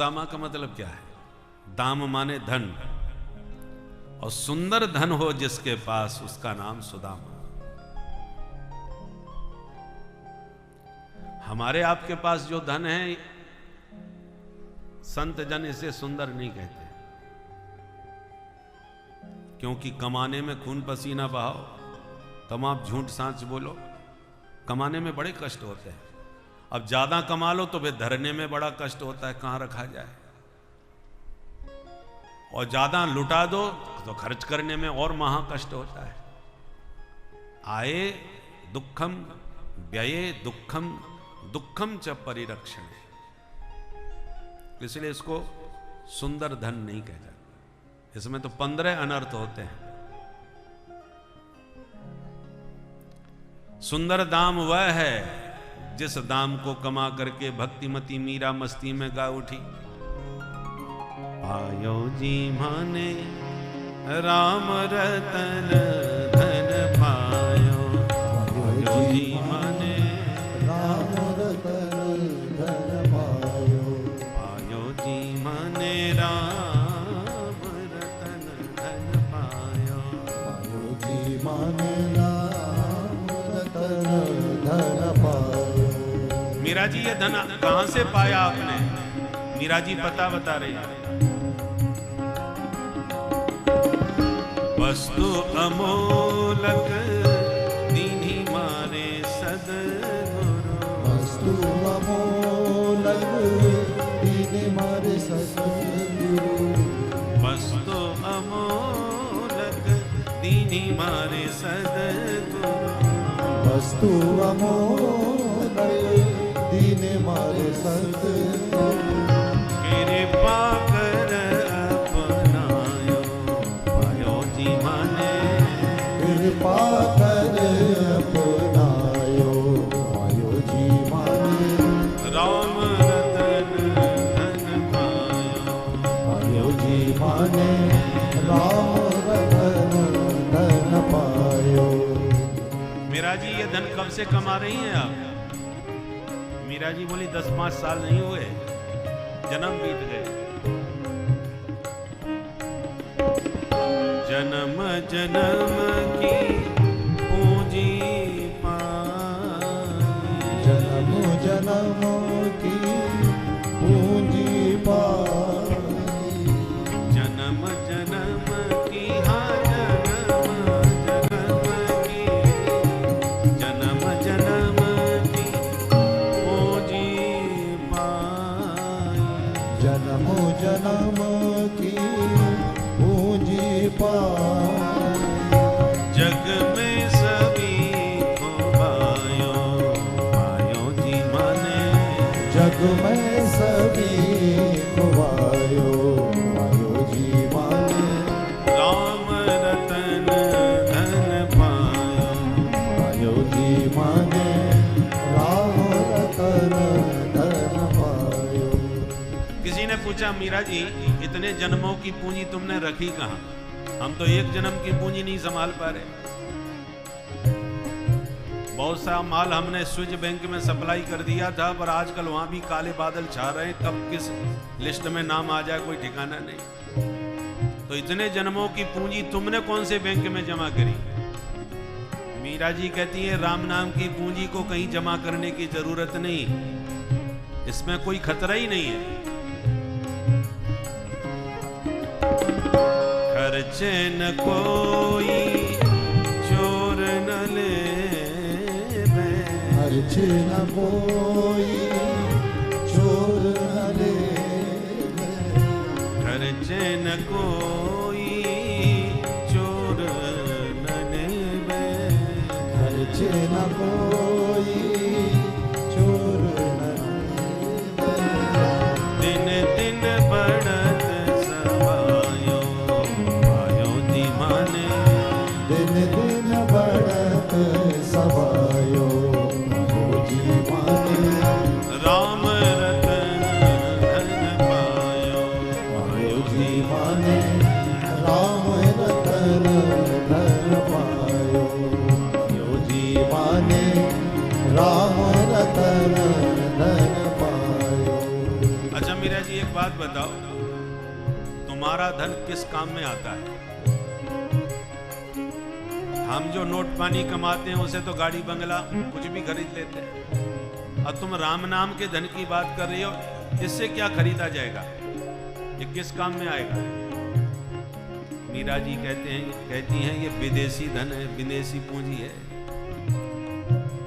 सुदामा का मतलब क्या है? दाम माने धन, और सुंदर धन हो जिसके पास उसका नाम सुदामा। हमारे आपके पास जो धन है, संत जन इसे सुंदर नहीं कहते, क्योंकि कमाने में खून पसीना बहाओ, तब आप झूठ सांच बोलो, कमाने में बड़े कष्ट होते हैं। अब ज्यादा कमा लो तो फिर धरने में बड़ा कष्ट होता है, कहां रखा जाए, और ज्यादा लुटा दो तो खर्च करने में और महा कष्ट होता है। आए दुखम व्यये दुखम दुखम च परिरक्षण, इसलिए इसको सुंदर धन नहीं कहा जाता। इसमें तो 15 अनर्थ होते हैं। सुंदर दाम वह है जिस दाम को कमा करके भक्तिमती मीरा मस्ती में गा उठी। पायो जी माने राम रतन धन पायो, पायो जी माने राम रतन धन पायो, पायो जी माने राम रतन धन पायो, पायो जी माने राम रतन धन पायो। मीरा जी ये धन कहां से पाया आपने? मीरा जी पता बता रही है। वस्तु अमोलक दीन्ही मारे सद्गुरु, वस्तु अमोलक दीन्ही मारे सद्गुरु, वस्तु अमोलक दीन्ही मारे सद्गुरु, वस्तु अमोलक दीन्ही मारे सद्गुरु। कृपा कर अपनायो, पायो जी माने कृपा कर अपनायो, पायो जी माने राम रतन धन पायो, पायो जी माने राम रतन धन पायो। मीरा जी ये धन कब से कमा रही हैं आप? मीरा जी बोली 10-5 साल नहीं हुए, जन्म बीत गए। जन्म जन्म की पूंजी पाई, जन्म जन्म की पूंजी पाई, जन्म जन्म की हाँ जन्म जन्म की, जन्म जन्म की पूंजी पाई, जन्म जन्म की पूंजी पाई। जग में सभी को पायो, पायो जी माने जग में सभी को पायो, पायो जी माने राम रतन धन पायो, पायो जी माने राम रतन धन पायो। किसी ने पूछा मीरा जी इतने जन्मों की पूंजी तुमने रखी कहां? हम तो एक जन्म की पूंजी नहीं संभाल पा रहे। बहुत सा माल हमने स्विच बैंक में सप्लाई कर दिया था, पर आजकल वहां भी काले बादल छा रहे हैं, कब किस लिस्ट में नाम आ जाए कोई ठिकाना नहीं। तो इतने जन्मों की पूंजी तुमने कौन से बैंक में जमा करी? मीरा जी कहती है राम नाम की पूंजी को कहीं जमा करने की जरूरत नहीं, इसमें कोई खतरा ही नहीं है। खर्चे न कोई चोर न ले, खर्चे न कोई चोर न ले, खर्चे न कोई चोर न ले, खर्चे न कोई चोर न ले। दिन दिन बढ़त सवायो, पायो जी माने दिन दिन बढ़त सवायो, पायो जी माने राम रतन धन पायो, पायो जी माने राम रतन धन पायो, पायो जी माने राम रतन धन पायो। अच्छा मीरा जी एक बात बताओ, तुम्हारा धन किस काम में आता है? हम जो नोट पानी कमाते हैं उसे तो गाड़ी बंगला कुछ भी खरीद लेते हैं, और तुम राम नाम के धन की बात कर रही हो, इससे क्या खरीदा जाएगा? ये किस काम में आएगा? मीरा जी कहती हैं ये विदेशी धन है, विदेशी पूंजी है।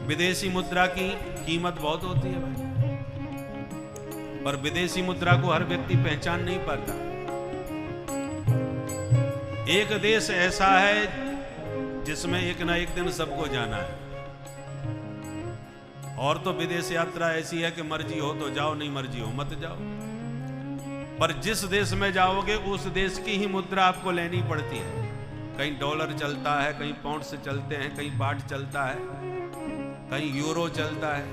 विदेशी मुद्रा की कीमत बहुत होती है भाई, पर विदेशी मुद्रा को हर व्यक्ति पहचान नहीं पाता। एक देश ऐसा है जिसमें एक ना एक दिन सबको जाना है, और तो विदेश यात्रा ऐसी है कि मर्जी हो तो जाओ, नहीं मर्जी हो मत जाओ। पर जिस देश में जाओगे उस देश की ही मुद्रा आपको लेनी पड़ती है। कहीं डॉलर चलता है, कहीं पाउंड से चलते हैं, कहीं बाट चलता है, कहीं यूरो चलता है।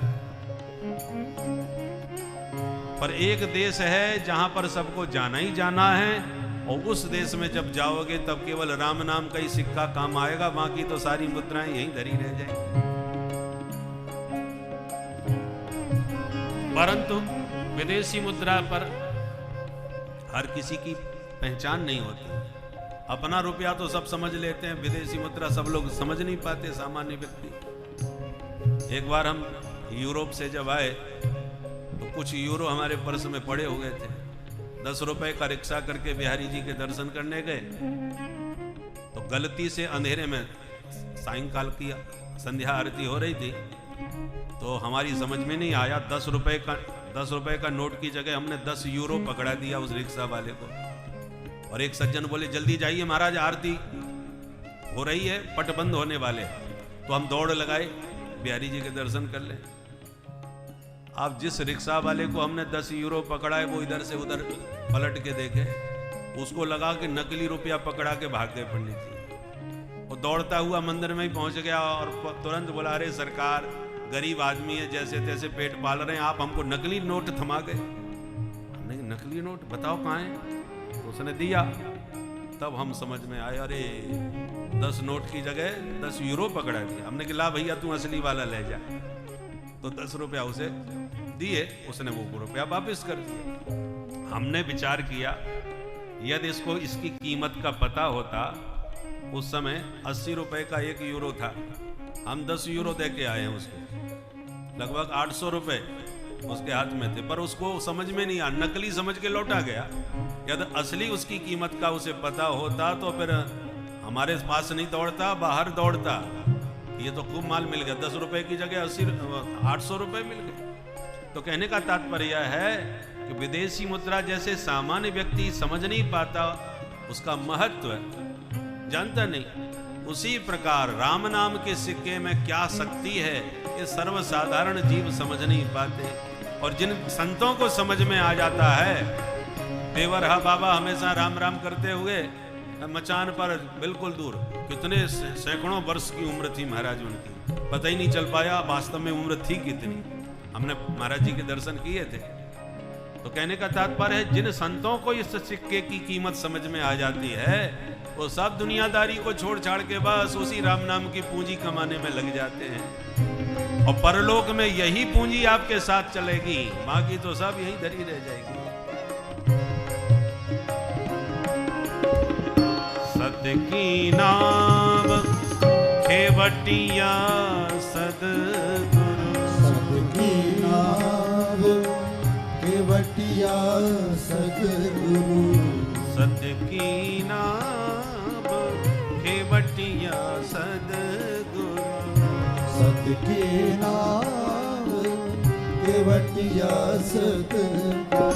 पर एक देश है जहां पर सबको जाना ही जाना है, और उस देश में जब जाओगे तब केवल राम नाम का ही सिक्का काम आएगा, बाकी तो सारी मुद्राएं यहीं धरी रह जाएंगी। परंतु विदेशी मुद्रा पर हर किसी की पहचान नहीं होती। अपना रुपया तो सब समझ लेते हैं, विदेशी मुद्रा सब लोग समझ नहीं पाते, सामान्य व्यक्ति। एक बार हम यूरोप से जब आए तो कुछ यूरो हमारे पर्स में पड़े हुए थे। 10 रुपए का रिक्शा करके बिहारी जी के दर्शन करने गए, तो गलती से अंधेरे में, सायंकाल की संध्या आरती हो रही थी, तो हमारी समझ में नहीं आया, 10 रुपए का नोट की जगह हमने 10 यूरो पकड़ा दिया उस रिक्शा वाले को। और एक सज्जन बोले जल्दी जाइए महाराज, आरती हो रही है, पट बंद होने वाले। तो हम दौड़ लगाए बिहारी जी के दर्शन कर ले। अब जिस रिक्शा वाले को हमने 10 यूरो पकड़ा है, वो इधर से उधर पलट के देखे, उसको लगा कि नकली रुपया पकड़ा के भाग गए पंडित जी। वो दौड़ता हुआ मंदिर में ही पहुंच गया और तुरंत बोला, अरे सरकार, गरीब आदमी है, जैसे तैसे पेट पाल रहे हैं, आप हमको नकली नोट थमा गए। हमने नकली नोट बताओ कहाँ है? तो उसने दिया, तब हम समझ में आया, अरे 10 नोट की जगह 10 यूरो पकड़ा दिया। हमने कहा ला भैया तू असली वाला ले जा। तो 10 रुपया उसे दिए, उसने वो रुपया वापस कर दिया। हमने विचार किया, यदि इसको इसकी कीमत का पता होता, उस समय 80 रुपए का 1 यूरो था, हम 10 यूरो दे के आए हैं उसको, लगभग 800 रुपए उसके हाथ में थे, पर उसको समझ में नहीं आया, नकली समझ के लौटा गया। यदि असली उसकी कीमत का उसे पता होता तो फिर हमारे पास नहीं दौड़ता, बाहर दौड़ता। ये तो खूब माल मिल गया, 10 रुपए की जगह 800 रुपए मिल गए। तो कहने का तात्पर्य है कि विदेशी मुद्रा जैसे सामान्य व्यक्ति समझ नहीं पाता, उसका महत्व जानता नहीं, उसी प्रकार राम नाम के सिक्के में क्या शक्ति है, ये सर्वसाधारण जीव समझ नहीं पाते। और जिन संतों को समझ में आ जाता है, देवरहा बाबा हमेशा राम राम करते हुए मचान पर बिल्कुल दूर, कितने सैकड़ों वर्ष की उम्र थी महाराज उनकी, पता ही नहीं चल पाया वास्तव में उम्र थी कितनी। हमने महाराज जी के दर्शन किए थे। तो कहने का तात्पर्य है, जिन संतों को इस सिक्के की कीमत समझ में आ जाती है, वो सब दुनियादारी को छोड़ छाड़ के बस उसी राम नाम की पूंजी कमाने में लग जाते हैं। और परलोक में यही पूंजी आपके साथ चलेगी, बाकी तो सब यही धरी रह जाएगी। सत की नाम खेवटिया सदगुरु, सत की नाम खेवटिया सदगुरु, सत की नाम खेवटिया सदगुरु, सत की नाम खेवटिया सदगुरु।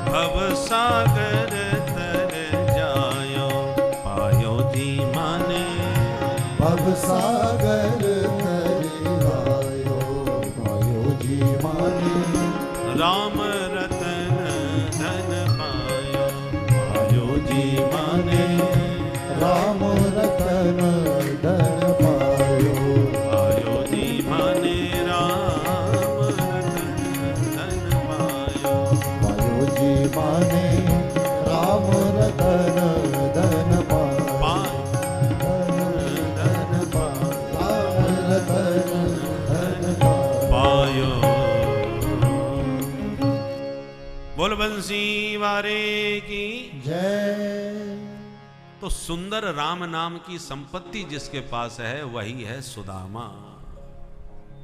भव सागर तर जायो पायो धीमाने, भव सागर तर आयो पायो धीमाने, राम रतन धन पायो पायो धीमाने, राम रतन धन पायो पायो धीमाने, राम रतन धन पायो पायो धीमाने, बोल बंसी वारे की। जय। तो सुंदर राम नाम की संपत्ति जिसके पास है वही है सुदामा।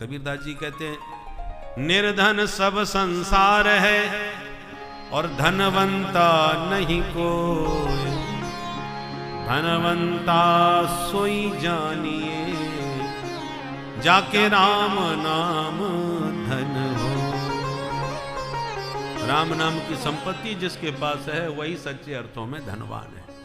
कबीरदास जी कहते हैं निर्धन सब संसार है और धनवंता नहीं कोई, धनवंता सोई जानिए जाके राम नाम धन हो। राम नाम की संपत्ति जिसके पास है वही सच्चे अर्थों में धनवान है।